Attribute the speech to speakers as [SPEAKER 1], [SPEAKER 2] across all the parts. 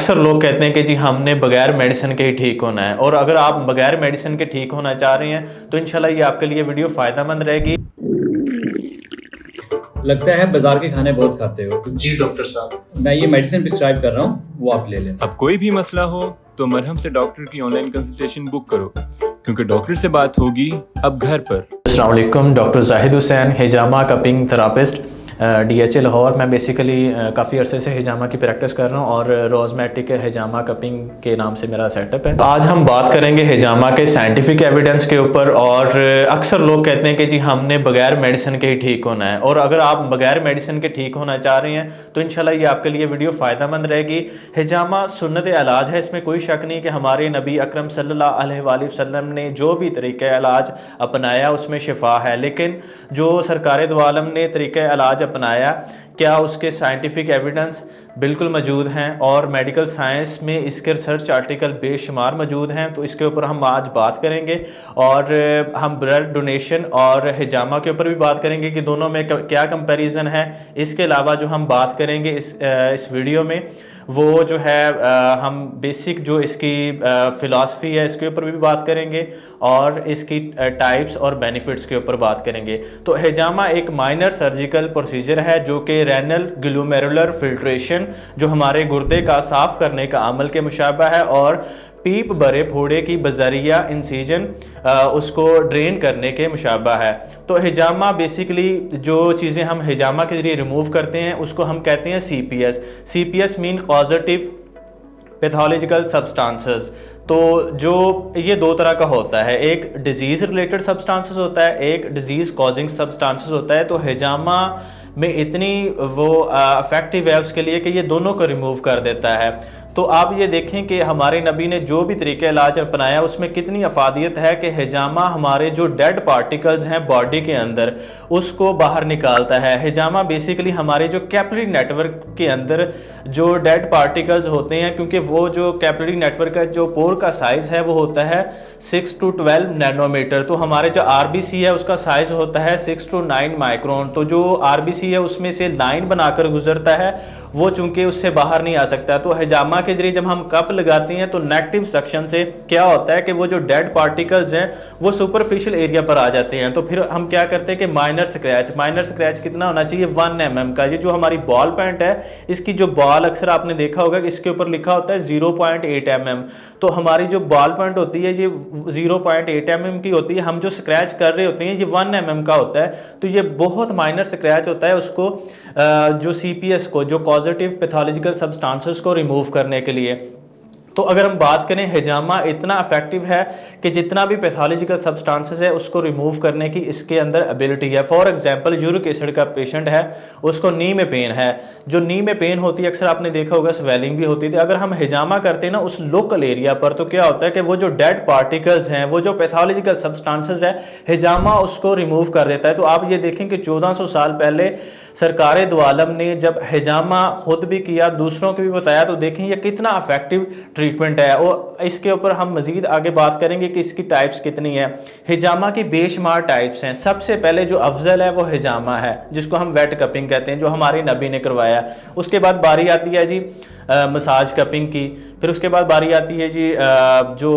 [SPEAKER 1] अक्सर लोग कहते हैं कि जी हमने बगैर मेडिसिन के ही ठीक होना है, और अगर आप बगैर मेडिसिन के ठीक होना चाह रहे हैं तो इंशाल्लाह ये आपके लिए वीडियो फ़ायदेमंद रहेगी।
[SPEAKER 2] लगता है बाजार के खाने बहुत खाते हो।
[SPEAKER 3] जी डॉक्टर साहब,
[SPEAKER 2] मैं ये मेडिसिन प्रिस्क्राइब कर रहा हूँ, वो आप ले लें।
[SPEAKER 4] अब कोई भी मसला हो तो मरहम से डॉक्टर की ऑनलाइन कंसल्टेशन बुक करो, क्योंकि डॉक्टर से बात होगी अब घर पर।
[SPEAKER 1] अस्सलाम वालेकुम, डॉक्टर जाहिद हुसैन, हिजामा कपिंग थेरापिस्ट, DHA लाहौर। मैं बेसिकली काफ़ी अरसे से हिजामा की प्रैक्टिस कर रहा हूँ और रोज़मेटिक हिजामा कपिंग के नाम से मेरा सेटअप है। आज हम बात करेंगे हिजामा के साइंटिफिक एविडेंस के ऊपर। और अक्सर लोग कहते हैं कि जी हमने बगैर मेडिसिन के ही ठीक होना है, और अगर आप बगैर मेडिसिन के ठीक होना चाह रहे हैं तो इंशाल्लाह ये आपके लिए वीडियो फ़ायदेमंद रहेगी। हिजामा सुन्नत इलाज है, इसमें कोई शक नहीं कि हमारे नबी अकरम सल्लल्लाहु अलैहि वसल्लम ने जो भी तरीक़ा इलाज अपनाया उसमें शिफा है, लेकिन जो सरकार दो आलम ने तरीक़ा इलाज अपनाया, क्या उसके साइंटिफिक एविडेंस बिल्कुल मौजूद हैं, और मेडिकल साइंस में इसके रिसर्च आर्टिकल बेशुमार मौजूद हैं। तो इसके ऊपर हम आज बात करेंगे, और हम ब्लड डोनेशन और हिजामा के ऊपर भी बात करेंगे कि दोनों में क्या कंपैरिजन है। इसके अलावा जो हम बात करेंगे इस वीडियो में वो जो है हम बेसिक जो इसकी फ़िलासफ़ी है इसके ऊपर भी बात करेंगे, और इसकी टाइप्स और बेनिफिट्स के ऊपर बात करेंगे। तो हिजामा एक माइनर सर्जिकल प्रोसीजर है जो कि रेनल ग्लोमेरुलर फिल्ट्रेशन, जो हमारे गुर्दे का साफ़ करने का अमल के मुशाबा है, और पीप भरे फोड़े की बजरिया इंसीजन उसको ड्रेन करने के मुशाबा है। तो हिजामा बेसिकली जो चीज़ें हम हिजामा के ज़रिए रिमूव करते हैं उसको हम कहते हैं CPS mean positive pathological substances. तो जो ये दो तरह का होता है, एक डिजीज़ रिलेटेड सब्सटेंसेस होता है, एक डिजीज़ कॉजिंग सब्सटेंसेस होता है। तो हिजामा में इतनी वो इफेक्टिव है उसके लिए कि ये दोनों को रिमूव कर देता है। तो आप ये देखें कि हमारे नबी ने जो भी तरीक़ा इलाज अपनाया उसमें कितनी अफादियत है कि हिजामा हमारे जो डेड पार्टिकल्स हैं बॉडी के अंदर उसको बाहर निकालता है। हिजामा बेसिकली हमारे जो कैपिलरी नेटवर्क के अंदर जो डेड पार्टिकल्स होते हैं, क्योंकि वो जो कैपिलरी नेटवर्क का जो पोर का साइज़ है वो होता है 6 to 12 नैनोमीटर। तो हमारे जो RBC है उसका साइज़ होता है 6 to 9 माइक्रोन। तो जो RBC है उसमें से लाइन बनाकर गुजरता है, वो चूंकि उससे बाहर नहीं आ सकता। तो हिजामा के जरिए जब हम कप लगाते हैं तो नेगेटिव सेक्शन से क्या होता है कि वो जो डेड पार्टिकल्स हैं वो सुपरफिशियल एरिया पर आ जाते हैं। तो फिर हम क्या करते हैं कि माइनर स्क्रैच कितना होना चाहिए 1 mm का। ये जो हमारी बॉल पॉइंट है इसकी जो बॉल अक्सर आपने देखा होगा कि इसके ऊपर लिखा होता है 0.8 mm। तो हमारी जो बॉल पॉइंट होती है ये 0.8 mm की होती है। हम जो स्क्रैच कर रहे होते हैं ये 1 mm का होता है। तो ये बहुत माइनर स्क्रैच होता है, उसको जो CPS को, जो पॉजिटिव पैथोलॉजिकल सब्सटेंसेस को रिमूव करने के लिए। तो अगर हम बात करें हिजामा इतना इफेक्टिव है कि जितना भी पैथोलॉजिकल सब्सटेंसेस है उसको रिमूव करने की इसके अंदर एबिलिटी है। फॉर एग्जांपल यूरिक एसिड का पेशेंट है, उसको नी में पेन है, जो नी में पेन होती है अक्सर आपने देखा होगा स्वेलिंग भी होती थी। अगर हम हिजामा करते हैं ना उस लोकल एरिया पर, तो क्या होता है कि वो जो डेड पार्टिकल्स हैं, वो जो पैथोलॉजिकल सब्सटेंसेस है, हिजामा उसको रिमूव कर देता है। तो आप ये देखें कि 1400 साल पहले सरकार दो आलम ने जब हिजामा खुद भी किया, दूसरों को भी बताया, तो देखें ये कितना इफेक्टिव ट्रीटमेंट है। और इसके ऊपर हम मजीद आगे बात करेंगे कि इसकी टाइप्स कितनी है। हिजामा की बेशुमार टाइप्स हैं। सबसे पहले जो अफजल है वो हिजामा है, जिसको हम वेट कपिंग कहते हैं, जो हमारे नबी ने करवाया। उसके बाद बारी आती है जी मसाज कपिंग की। फिर उसके बाद बारी आती है जी जो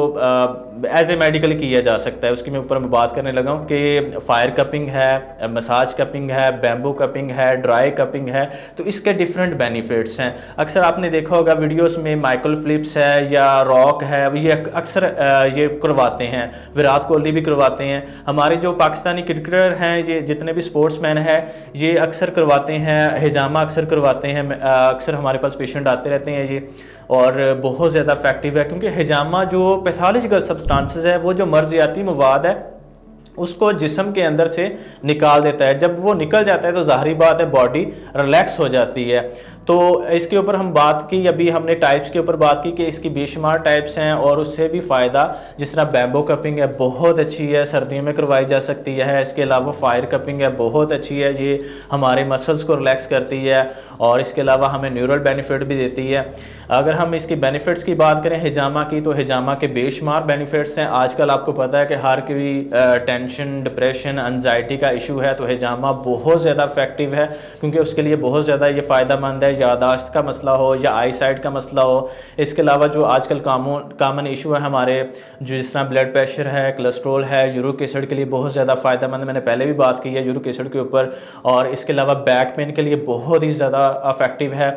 [SPEAKER 1] एज ए मेडिकल किया जा सकता है, उसकी मैं ऊपर बात करने लगा हूँ कि फायर कपिंग है, मसाज कपिंग है, बैम्बू कपिंग है, ड्राई कपिंग है। तो इसके डिफरेंट बेनिफिट्स हैं। अक्सर आपने देखा होगा वीडियोस में माइकल फिलिप्स है या रॉक है, ये अक्सर ये करवाते हैं, विराट कोहली भी करवाते हैं। हमारे जो पाकिस्तानी क्रिकेटर हैं, ये जितने भी स्पोर्ट्समैन हैं, ये अक्सर करवाते हैं, हिजामा अक्सर करवाते हैं। अक्सर हमारे पास पेशेंट आते रहते हैं ये, और बहुत ज़्यादा इफेक्टिव है, क्योंकि हिजामा जो पैथोलॉजिकल सब्सटेंसेस है, वो जो मर्जियाती मवाद है उसको जिस्म के अंदर से निकाल देता है। जब वो निकल जाता है तो ज़ाहिरी बात है बॉडी रिलैक्स हो जाती है। तो इसके ऊपर हम बात की, अभी हमने टाइप्स के ऊपर बात की कि इसकी बेशुमार टाइप्स हैं, और उससे भी फ़ायदा जिस तरह बैम्बो कपिंग है बहुत अच्छी है, सर्दियों में करवाई जा सकती है। इसके अलावा फायर कपिंग है बहुत अच्छी है, ये हमारे मसल्स को रिलैक्स करती है, और इसके अलावा हमें न्यूरल बेनिफिट भी देती है। अगर हम इसकी बेनिफिट्स की बात करें हिजामा की, तो हिजामा के बेशुमार बेनिफिट्स हैं। आजकल आपको पता है कि हर कोई टेंशन, डिप्रेशन, एनजाइटी का इशू है, तो हिजामा बहुत ज़्यादा इफेक्टिव है, क्योंकि उसके लिए बहुत ज़्यादा ये फ़ायदेमंद है। यादाश्त का मसला हो या आई साइट का मसला हो। इसके अलावा जो आजकल कामन इशू है हमारे, जो जिस तरह ब्लड प्रेशर है, कोलेस्ट्रॉल है, यूरिक एसिड के लिए बहुत ज़्यादा फ़ायदेमंद, मैंने पहले भी बात की है यूरिक एसिड के ऊपर। और इसके अलावा बैक पेन के लिए बहुत ही ज़्यादा अफेक्टिव है।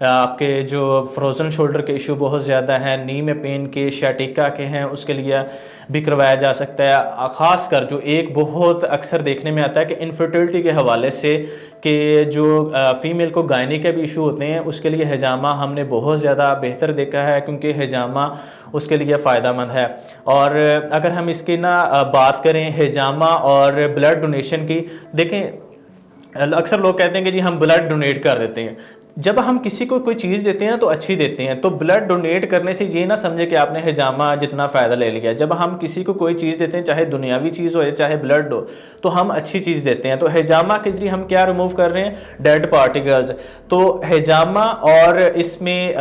[SPEAKER 1] आपके जो फ्रोज़न शोल्डर के इशू बहुत ज़्यादा हैं, नी में पेन के, शैटिका के हैं, उसके लिए भी करवाया जा सकता है। ख़ास कर जो एक बहुत अक्सर देखने में आता है कि इनफर्टिलिटी के हवाले से कि जो फ़ीमेल को गायनी के भी इशू होते हैं, उसके लिए हिजामा हमने बहुत ज़्यादा बेहतर देखा है, क्योंकि हिजामा उसके लिए फ़ायदेमंद है। और अगर हम इसकी बात करें हिजामा और ब्लड डोनेशन की, देखें अक्सर लोग कहते हैं कि जी हम ब्लड डोनेट कर देते हैं। जब हम किसी को कोई चीज़ देते हैं तो अच्छी देते हैं, तो ब्लड डोनेट करने से ये ना समझे कि आपने हिजामा जितना फ़ायदा ले लिया। जब हम किसी को कोई चीज़ देते हैं, चाहे दुनियावी चीज़ हो या चाहे ब्लड हो, तो हम अच्छी चीज़ देते हैं। तो हिजामा के जरिए हम क्या रिमूव कर रहे हैं? Dead particles. तो हिजामा और इसमें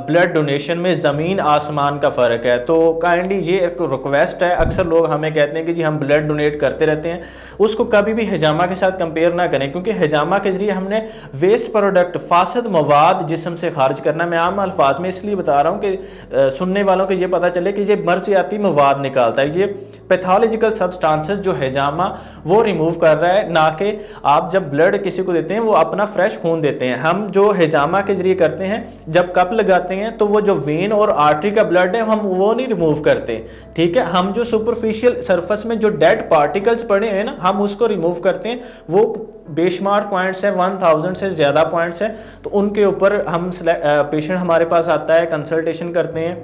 [SPEAKER 1] ब्लड डोनेशन में ज़मीन आसमान का फ़र्क है। तो काइंडली ये एक रिक्वेस्ट है, अक्सर लोग हमें कहते हैं कि जी हम ब्लड डोनेट करते रहते हैं, उसको कभी भी हिजामा के साथ कंपेयर ना करें, क्योंकि हिजामा के जरिए हमने वेस्ट प्रोडक्ट, फासद मवाद जिस्म से खारिज करना। मैं आम अल्फाज में इसलिए बता रहा हूँ कि सुनने वालों को ये पता चले कि ये मर्जियाती मवाद निकालता है। ये पैथोलॉजिकल सब्सटेंसेस जो हिजामा वो रिमूव कर रहा है, ना कि आप जब ब्लड किसी को देते हैं वो अपना फ्रेश खून देते हैं। हम जो हिजामा के जरिए करते हैं, जब कप लगाते हैं तो वो जो वेन और आर्टरी का ब्लड है हम वो नहीं रिमूव करते, ठीक है। हम जो सुपरफिशियल सरफेस में जो डेड पार्टिकल्स पड़े हैं ना, हम उसको रिमूव करते हैं। वो बेशुमार पॉइंट्स है, 1000 से ज़्यादा पॉइंट्स हैं, तो उनके ऊपर हम पेशेंट हमारे पास आता है, कंसल्टेशन करते हैं,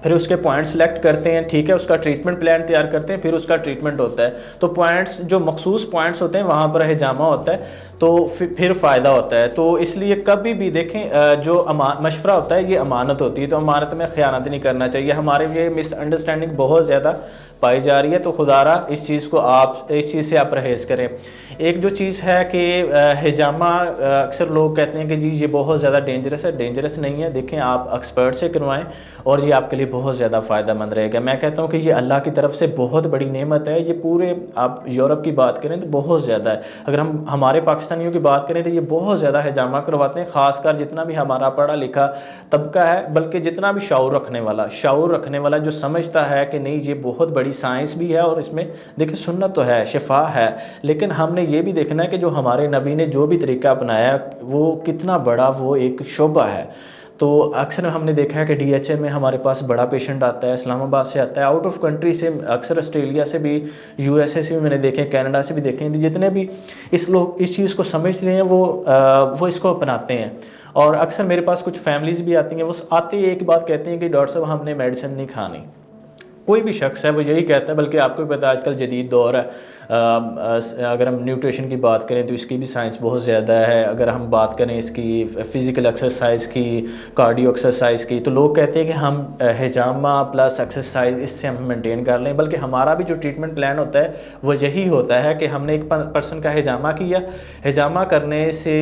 [SPEAKER 1] फिर उसके पॉइंट सेलेक्ट करते हैं, ठीक है, उसका ट्रीटमेंट प्लान तैयार करते हैं, फिर उसका ट्रीटमेंट होता है। तो पॉइंट्स जो मखसूस पॉइंट्स होते हैं वहाँ पर हिजामा होता है, तो फिर फ़ायदा होता है। तो इसलिए कभी भी देखें जो मशवरा होता है ये अमानत होती है, तो अमानत में ख़यानत नहीं करना चाहिए। हमारे ये मिसअंडरस्टैंडिंग बहुत ज़्यादा पाई जा रही है, तो खुदारा इस चीज़ से आप परहेज़ करें। एक जो चीज़ है कि हिजामा, अक्सर लोग कहते हैं कि जी ये बहुत ज़्यादा डेंजरस है। डेंजरस नहीं है, देखें आप एक्सपर्ट से करवाएं और ये आपके लिए बहुत ज़्यादा फ़ायदेमंद रहेगा। मैं कहता हूँ कि ये अल्लाह की तरफ से बहुत बड़ी नेमत है। ये पूरे आप यूरोप की बात करें तो बहुत ज़्यादा है। अगर हम हमारे पाकिस्तानियों की बात करें तो ये बहुत ज़्यादा हिजामा करवाते हैं, ख़ासकर जितना भी हमारा पढ़ा लिखा तबका है, बल्कि जितना भी शाऊर रखने वाला जो समझता है कि नहीं ये बहुत बड़ी साइंस भी है और इसमें देखिए सुन्नत तो है, शिफा है, लेकिन हमने ये भी देखना है कि जो हमारे नबी ने जो भी तरीका अपनाया वो कितना बड़ा वो एक शोबा है। तो अक्सर हमने देखा है कि DHA में हमारे पास बड़ा पेशेंट आता है, इस्लामाबाद से आता है, आउट ऑफ कंट्री से, अक्सर ऑस्ट्रेलिया से भी, USA से भी मैंने देखे, कनाडा से भी देखे। जितने भी इस चीज़ को समझते हैं वो इसको अपनाते हैं। और अक्सर मेरे पास कुछ फैमिलीज़ भी आती हैं, वो आते ही एक बात कहते हैं कि डॉक्टर साहब हमने मेडिसिन नहीं खानी। कोई भी शख्स है वो यही कहता है, बल्कि आपको भी पता है आजकल जदीद दौर है। अगर हम न्यूट्रिशन की बात करें तो इसकी भी साइंस बहुत ज़्यादा है। अगर हम बात करें इसकी फ़िज़िकल एक्सरसाइज की, कार्डियो एक्सरसाइज की, तो लोग कहते हैं कि हम हिजामा प्लस एक्सरसाइज इससे हम मेंटेन कर लें। बल्कि हमारा भी जो ट्रीटमेंट प्लान होता है वो यही होता है कि हमने एक पर्सन का हिजामा किया, हिजामा करने से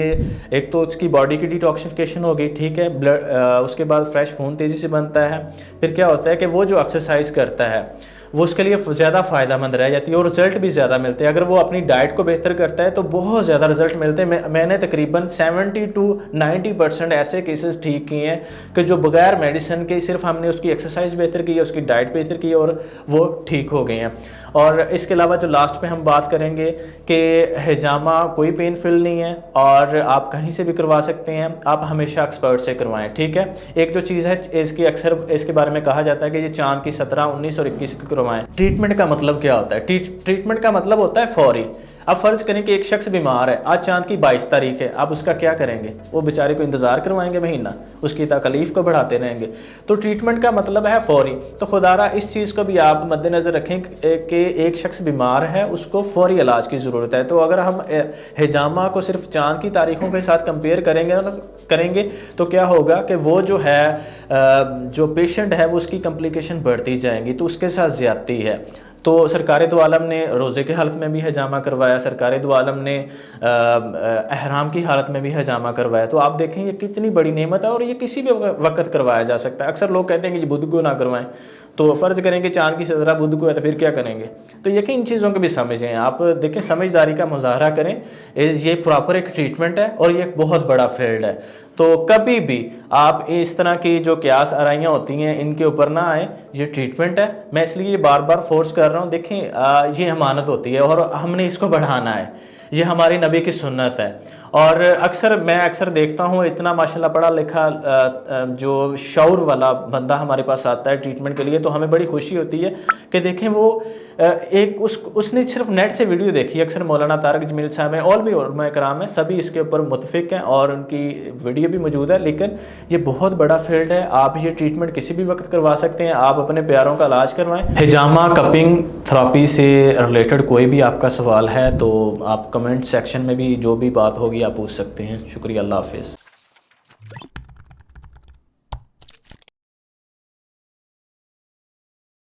[SPEAKER 1] एक तो उसकी बॉडी की डिटॉक्सिफिकेशन हो गई, ठीक है, ब्लड, उसके बाद फ्रेश खून तेज़ी से बनता है। फिर क्या होता है कि वो जो एक्सरसाइज करता है वो उसके लिए ज़्यादा फ़ायदेमंद रह जाती है और रिज़ल्ट भी ज़्यादा मिलते हैं। अगर वो अपनी डाइट को बेहतर करता है तो बहुत ज़्यादा रिज़ल्ट मिलते हैं। मैंने तकरीबन 70 to 90% ऐसे केसेस ठीक किए हैं कि जो बगैर मेडिसिन के सिर्फ हमने उसकी एक्सरसाइज बेहतर की है, उसकी डाइट बेहतर की है और वो ठीक हो गए हैं। और इसके अलावा जो लास्ट पे हम बात करेंगे कि हिजामा कोई पेन फिल नहीं है और आप कहीं से भी करवा सकते हैं, आप हमेशा एक्सपर्ट से करवाएं, ठीक है। एक जो चीज़ है इसकी अक्सर इसके बारे में कहा जाता है कि ये चांद की 17, 19 और 21 को करवाएं। ट्रीटमेंट का मतलब क्या होता है? ट्रीटमेंट का मतलब होता है फौरी। अब फ़र्ज़ करें कि एक शख्स बीमार है, आज चांद की 22 तारीख है, आप उसका क्या करेंगे? वो बेचारे को इंतज़ार करवाएंगे महीना, उसकी तकलीफ़ को बढ़ाते रहेंगे? तो ट्रीटमेंट का मतलब है फ़ौरी। तो खुदारा इस चीज़ को भी आप मद्देनज़र रखें कि एक शख्स बीमार है, उसको फ़ौरी इलाज की ज़रूरत है। तो अगर हम हिजामा को सिर्फ चांद की तारीखों के साथ कंपेयर करेंगे तो क्या होगा कि वो जो है जो पेशेंट है वो उसकी कम्प्लिकेशन बढ़ती जाएंगी, तो उसके साथ ज़्यादती है। तो सरकार दो आलम ने रोज़े की हालत में भी हिजामा करवाया, सरकार दो आलम ने एहराम की हालत में भी हिजामा करवाया। तो आप देखें ये कितनी बड़ी नेमत है और ये किसी भी वक्त करवाया जा सकता है। अक्सर लोग कहते हैं कि बुध को ना करवाएं, तो फ़र्ज़ करें कि चांद की सज़रा बुध को है तो फिर क्या करेंगे। तो यकीन इन चीज़ों को भी समझें, आप देखें, समझदारी का मुजाहरा करें। ये प्रॉपर एक ट्रीटमेंट है और ये एक बहुत बड़ा फील्ड है। तो कभी भी आप इस तरह की जो क्यास आराइयाँ होती हैं इनके ऊपर ना आए। ये ट्रीटमेंट है, मैं इसलिए बार बार फोर्स कर रहा हूँ। देखें ये अमानत होती है और हमने इसको बढ़ाना है, ये हमारी नबी की सुन्नत है। और मैं अक्सर देखता हूँ इतना माशाल्लाह पढ़ा लिखा जो शऊर वाला बंदा हमारे पास आता है ट्रीटमेंट के लिए, तो हमें बड़ी खुशी होती है कि देखें वो उसने सिर्फ नेट से वीडियो देखी। अक्सर मौलाना तारक जमील साहब हैं और भी उलमा कराम हैं, सभी इसके ऊपर मुतफिक हैं और उनकी वीडियो भी मौजूद है। लेकिन ये बहुत बड़ा फील्ड है, आप ये ट्रीटमेंट किसी भी वक्त करवा सकते हैं। आप अपने प्यारों का इलाज करवाएं। हिजामा कपिंग थेरेपी से रिलेटेड कोई भी आपका सवाल है तो आप कमेंट सेक्शन में भी जो भी बात होगी आप पूछ सकते हैं। शुक्रिया, अल्लाह हाफिज़।